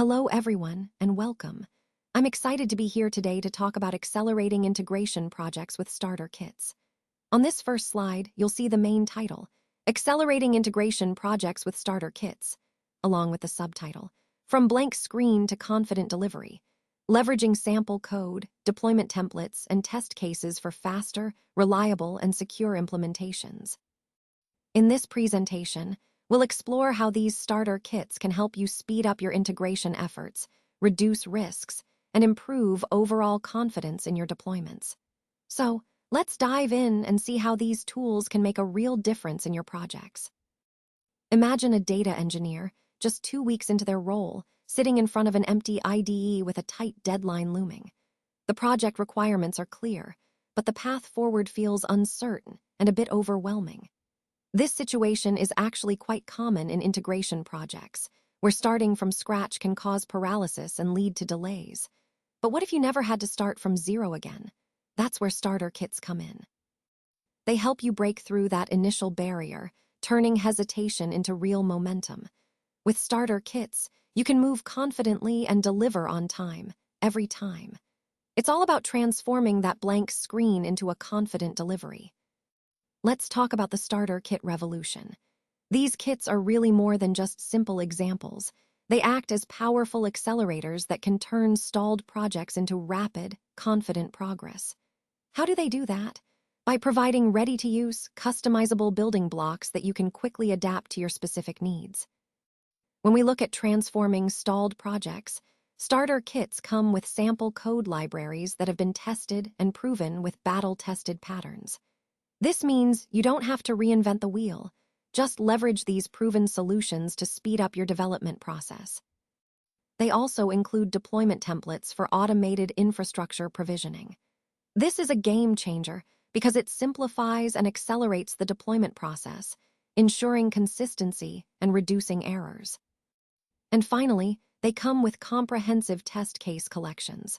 Hello, everyone, and welcome. I'm excited to be here today to talk about accelerating integration projects with starter kits. On this first slide, you'll see the main title, Accelerating Integration Projects with Starter Kits, along with the subtitle, From Blank Screen to Confident Delivery, leveraging sample code, deployment templates, and test cases for faster, reliable, and secure implementations. In this presentation, we'll explore how these starter kits can help you speed up your integration efforts, reduce risks, and improve overall confidence in your deployments. So, let's dive in and see how these tools can make a real difference in your projects. Imagine a data engineer, just 2 weeks into their role, sitting in front of an empty IDE with a tight deadline looming. The project requirements are clear, but the path forward feels uncertain and a bit overwhelming. This situation is actually quite common in integration projects, where starting from scratch can cause paralysis and lead to delays. But what if you never had to start from zero again? That's where starter kits come in. They help you break through that initial barrier, turning hesitation into real momentum. With starter kits, you can move confidently and deliver on time, every time. It's all about transforming that blank screen into a confident delivery. Let's talk about the starter kit revolution. These kits are really more than just simple examples. They act as powerful accelerators that can turn stalled projects into rapid, confident progress. How do they do that? By providing ready-to-use, customizable building blocks that you can quickly adapt to your specific needs. When we look at transforming stalled projects, starter kits come with sample code libraries that have been tested and proven with battle-tested patterns. This means you don't have to reinvent the wheel. Just leverage these proven solutions to speed up your development process. They also include deployment templates for automated infrastructure provisioning. This is a game changer because it simplifies and accelerates the deployment process, ensuring consistency and reducing errors. And finally, they come with comprehensive test case collections.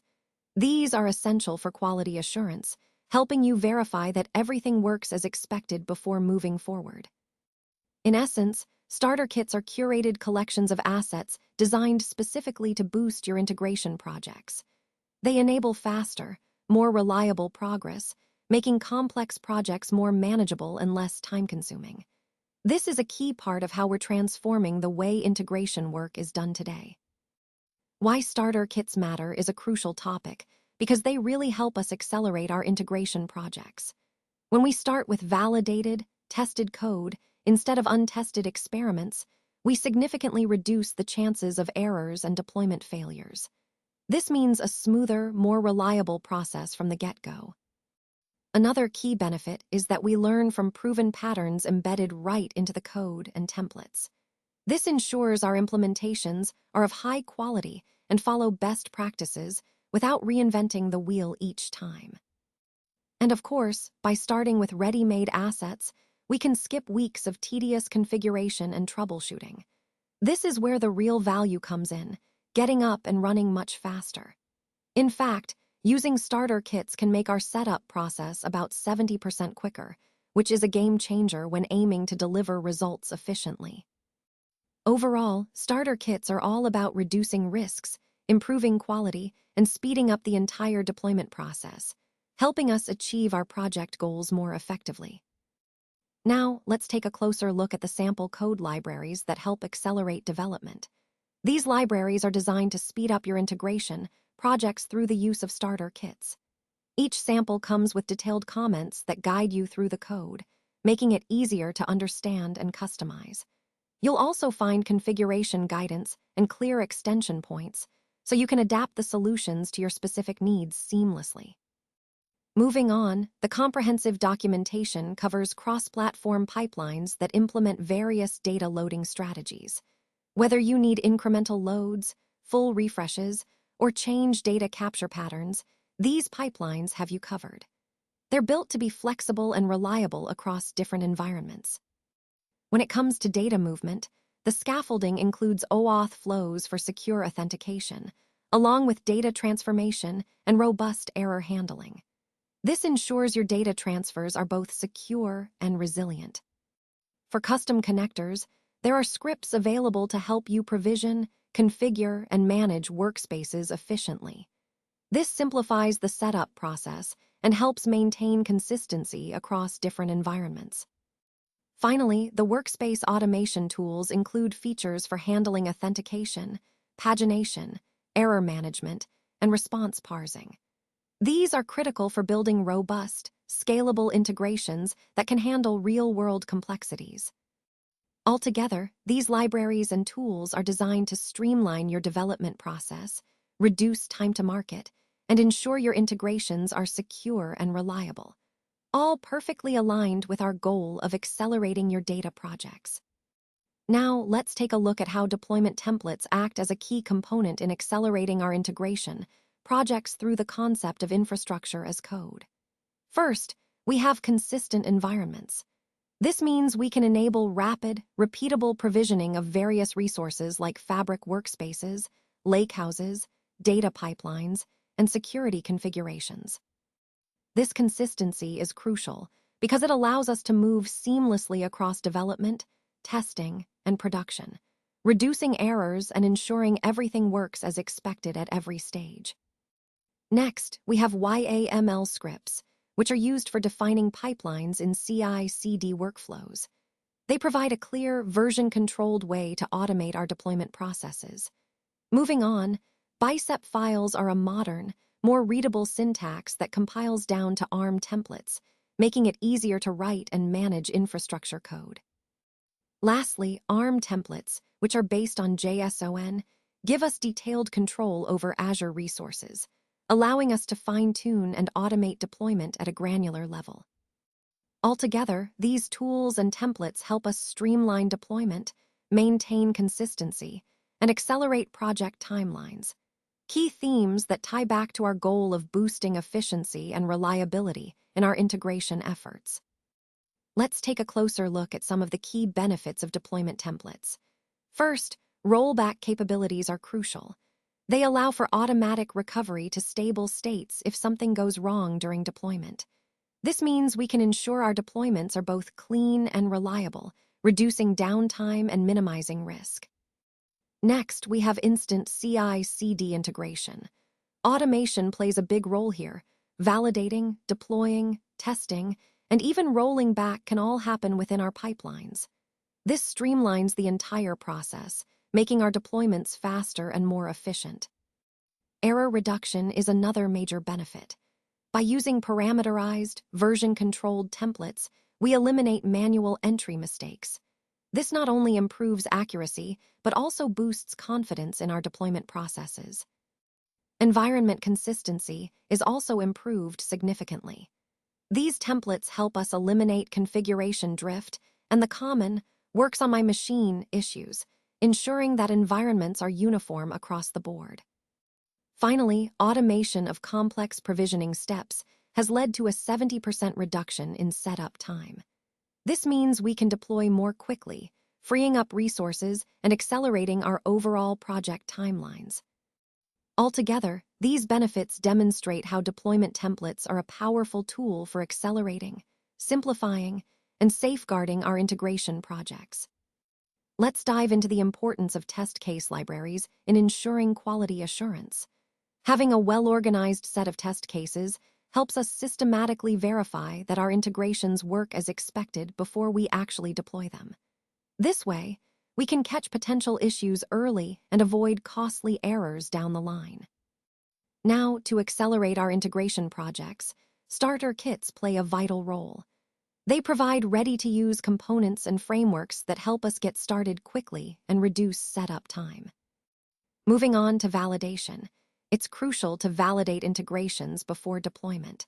These are essential for quality assurance, helping you verify that everything works as expected before moving forward. In essence, starter kits are curated collections of assets designed specifically to boost your integration projects. They enable faster, more reliable progress, making complex projects more manageable and less time-consuming. This is a key part of how we're transforming the way integration work is done today. Why starter kits matter is a crucial topic, because they really help us accelerate our integration projects. When we start with validated, tested code instead of untested experiments, we significantly reduce the chances of errors and deployment failures. This means a smoother, more reliable process from the get-go. Another key benefit is that we learn from proven patterns embedded right into the code and templates. This ensures our implementations are of high quality and follow best practices without reinventing the wheel each time. And of course, by starting with ready-made assets, we can skip weeks of tedious configuration and troubleshooting. This is where the real value comes in, getting up and running much faster. In fact, using starter kits can make our setup process about 70% quicker, which is a game changer when aiming to deliver results efficiently. Overall, starter kits are all about reducing risks, improving quality, and speeding up the entire deployment process, helping us achieve our project goals more effectively. Now, let's take a closer look at the sample code libraries that help accelerate development. These libraries are designed to speed up your integration projects through the use of starter kits. Each sample comes with detailed comments that guide you through the code, making it easier to understand and customize. You'll also find configuration guidance and clear extension points, so you can adapt the solutions to your specific needs seamlessly. Moving on, the comprehensive documentation covers cross-platform pipelines that implement various data loading strategies. Whether you need incremental loads, full refreshes, or change data capture patterns, these pipelines have you covered. They're built to be flexible and reliable across different environments. When it comes to data movement, the scaffolding includes OAuth flows for secure authentication, along with data transformation and robust error handling. This ensures your data transfers are both secure and resilient. For custom connectors, there are scripts available to help you provision, configure, and manage workspaces efficiently. This simplifies the setup process and helps maintain consistency across different environments. Finally, the workspace automation tools include features for handling authentication, pagination, error management, and response parsing. These are critical for building robust, scalable integrations that can handle real-world complexities. Altogether, these libraries and tools are designed to streamline your development process, reduce time to market, and ensure your integrations are secure and reliable, all perfectly aligned with our goal of accelerating your data projects. Now, let's take a look at how deployment templates act as a key component in accelerating our integration projects through the concept of infrastructure as code. First, we have consistent environments. This means we can enable rapid, repeatable provisioning of various resources like Fabric workspaces, lakehouses, data pipelines, and security configurations. This consistency is crucial because it allows us to move seamlessly across development, testing, and production, reducing errors and ensuring everything works as expected at every stage. Next, we have YAML scripts, which are used for defining pipelines in CI/CD workflows. They provide a clear, version-controlled way to automate our deployment processes. Moving on, Bicep files are a modern, more readable syntax that compiles down to ARM templates, making it easier to write and manage infrastructure code. Lastly, ARM templates, which are based on JSON, give us detailed control over Azure resources, allowing us to fine-tune and automate deployment at a granular level. Altogether, these tools and templates help us streamline deployment, maintain consistency, and accelerate project timelines. Key themes that tie back to our goal of boosting efficiency and reliability in our integration efforts. Let's take a closer look at some of the key benefits of deployment templates. First, rollback capabilities are crucial. They allow for automatic recovery to stable states if something goes wrong during deployment. This means we can ensure our deployments are both clean and reliable, reducing downtime and minimizing risk. Next, we have instant CI/CD integration. Automation plays a big role here. Validating, deploying, testing, and even rolling back can all happen within our pipelines. This streamlines the entire process, making our deployments faster and more efficient. Error reduction is another major benefit. By using parameterized, version-controlled templates, we eliminate manual entry mistakes. This not only improves accuracy, but also boosts confidence in our deployment processes. Environment consistency is also improved significantly. These templates help us eliminate configuration drift and the common "works on my machine" issues, ensuring that environments are uniform across the board. Finally, automation of complex provisioning steps has led to a 70% reduction in setup time. This means we can deploy more quickly, freeing up resources and accelerating our overall project timelines. Altogether, these benefits demonstrate how deployment templates are a powerful tool for accelerating, simplifying, and safeguarding our integration projects. Let's dive into the importance of test case libraries in ensuring quality assurance. Having a well-organized set of test cases helps us systematically verify that our integrations work as expected before we actually deploy them. This way, we can catch potential issues early and avoid costly errors down the line. Now, to accelerate our integration projects, starter kits play a vital role. They provide ready-to-use components and frameworks that help us get started quickly and reduce setup time. Moving on to validation, it's crucial to validate integrations before deployment.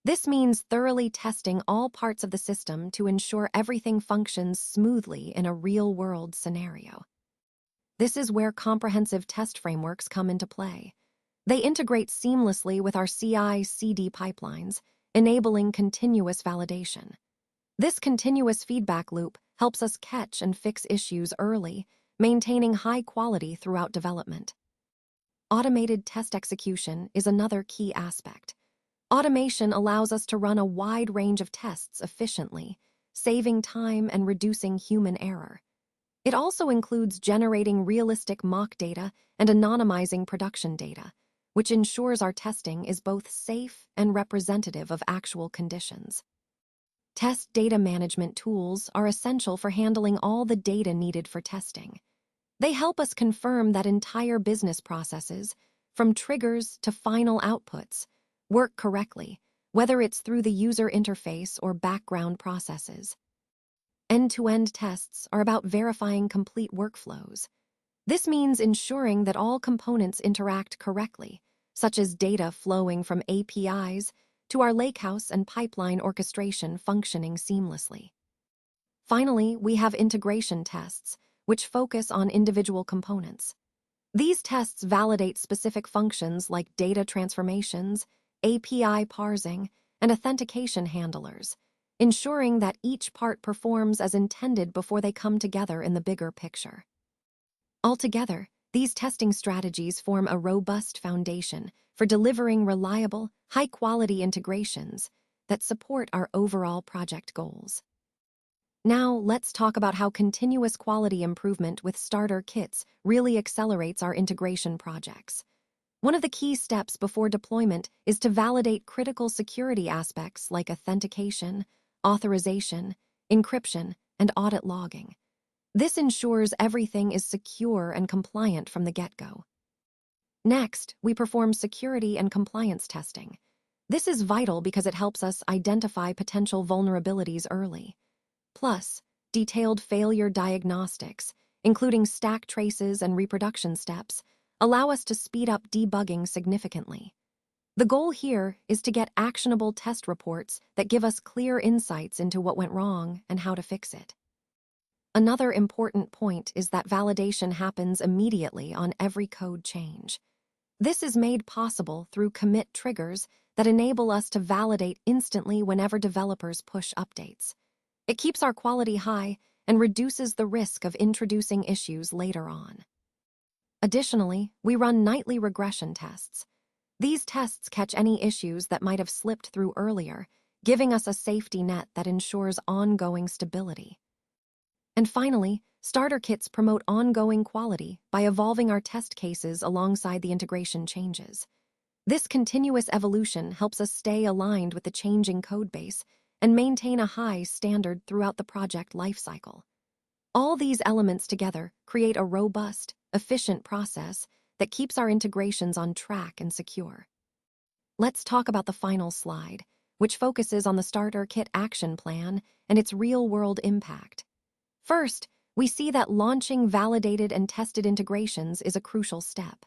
This means thoroughly testing all parts of the system to ensure everything functions smoothly in a real-world scenario. This is where comprehensive test frameworks come into play. They integrate seamlessly with our CI/CD pipelines, enabling continuous validation. This continuous feedback loop helps us catch and fix issues early, maintaining high quality throughout development. Automated test execution is another key aspect. Automation allows us to run a wide range of tests efficiently, saving time and reducing human error. It also includes generating realistic mock data and anonymizing production data, which ensures our testing is both safe and representative of actual conditions. Test data management tools are essential for handling all the data needed for testing. They help us confirm that entire business processes, from triggers to final outputs, work correctly, whether it's through the user interface or background processes. End-to-end tests are about verifying complete workflows. This means ensuring that all components interact correctly, such as data flowing from APIs to our lakehouse and pipeline orchestration functioning seamlessly. Finally, we have integration tests, which focus on individual components. These tests validate specific functions like data transformations, API parsing, and authentication handlers, ensuring that each part performs as intended before they come together in the bigger picture. Altogether, these testing strategies form a robust foundation for delivering reliable, high-quality integrations that support our overall project goals. Now, let's talk about how continuous quality improvement with starter kits really accelerates our integration projects. One of the key steps before deployment is to validate critical security aspects like authentication, authorization, encryption, and audit logging. This ensures everything is secure and compliant from the get-go. Next, we perform security and compliance testing. This is vital because it helps us identify potential vulnerabilities early. Plus, detailed failure diagnostics, including stack traces and reproduction steps, allow us to speed up debugging significantly. The goal here is to get actionable test reports that give us clear insights into what went wrong and how to fix it. Another important point is that validation happens immediately on every code change. This is made possible through commit triggers that enable us to validate instantly whenever developers push updates. It keeps our quality high and reduces the risk of introducing issues later on. Additionally, we run nightly regression tests. These tests catch any issues that might have slipped through earlier, giving us a safety net that ensures ongoing stability. And finally, starter kits promote ongoing quality by evolving our test cases alongside the integration changes. This continuous evolution helps us stay aligned with the changing codebase and maintain a high standard throughout the project lifecycle. All these elements together create a robust, efficient process that keeps our integrations on track and secure. Let's talk about the final slide, which focuses on the starter kit action plan and its real-world impact. First, we see that launching validated and tested integrations is a crucial step.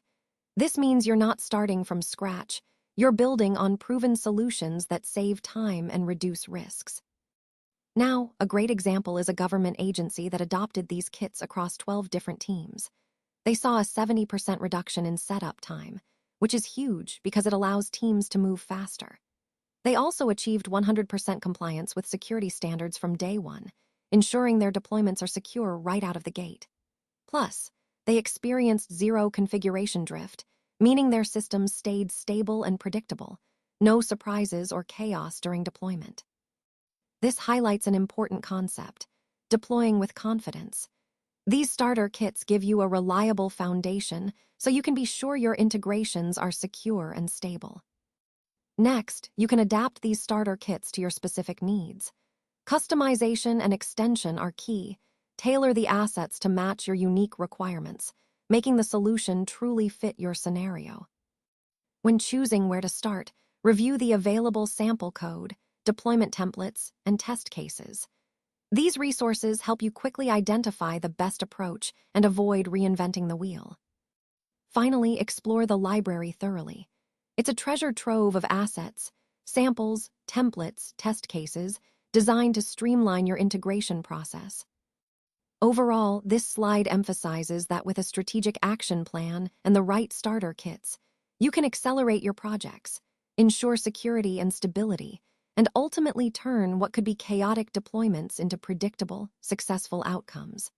This means you're not starting from scratch. You're building on proven solutions that save time and reduce risks. Now, a great example is a government agency that adopted these kits across 12 different teams. They saw a 70% reduction in setup time, which is huge because it allows teams to move faster. They also achieved 100% compliance with security standards from day one, ensuring their deployments are secure right out of the gate. Plus, they experienced zero configuration drift, meaning their systems stayed stable and predictable, no surprises or chaos during deployment. This highlights an important concept: deploying with confidence. These starter kits give you a reliable foundation so you can be sure your integrations are secure and stable. Next, you can adapt these starter kits to your specific needs. Customization and extension are key. Tailor the assets to match your unique requirements, making the solution truly fit your scenario. When choosing where to start, review the available sample code, deployment templates, and test cases. These resources help you quickly identify the best approach and avoid reinventing the wheel. Finally, explore the library thoroughly. It's a treasure trove of assets, samples, templates, test cases, designed to streamline your integration process. Overall, this slide emphasizes that with a strategic action plan and the right starter kits, you can accelerate your projects, ensure security and stability, and ultimately turn what could be chaotic deployments into predictable, successful outcomes.